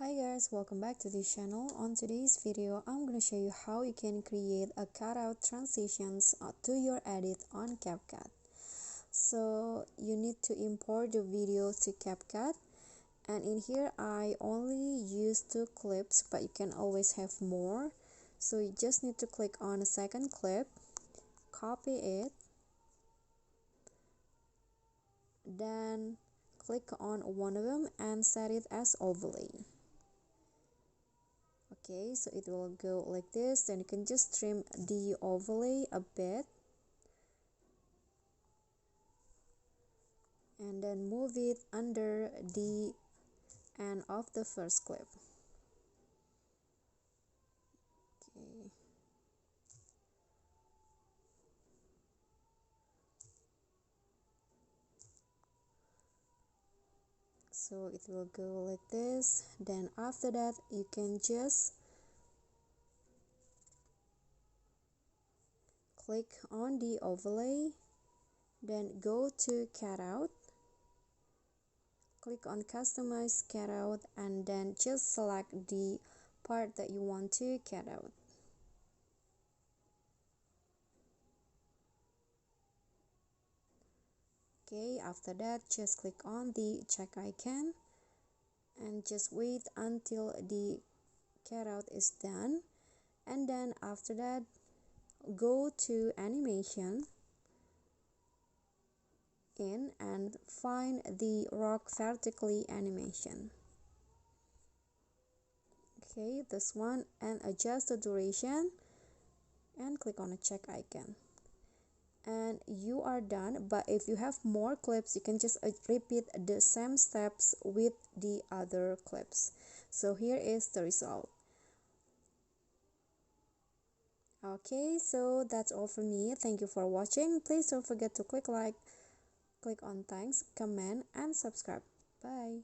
Hi guys, welcome back to this channel. On today's video, I'm gonna show you how you can create a cutout transitions to your edit on CapCut. So you need to import the video to CapCut, and in here I only use 2 clips, but you can always have more. So you just need to click on the second clip, copy it, then click on one of them and set it as overlay. Okay, so it will go like this. Then you can just trim the overlay a bit and then move it under the end of the first clip. Okay, so it will go like this. Then after that, you can just click on the overlay, then go to cutout, click on customize cutout, and then just select the part that you want to cut out. Okay, after that, just click on the check icon and just wait until the cutout is done, and then after that go to animation and find the rock vertically animation. Okay, this one, and adjust the duration and click on the check icon, and you are done. But if you have more clips, you can just repeat the same steps with the other clips. So here is the result. Okay, so that's all from me. Thank you for watching. Please don't forget to click like, click on thanks, comment, and subscribe. Bye.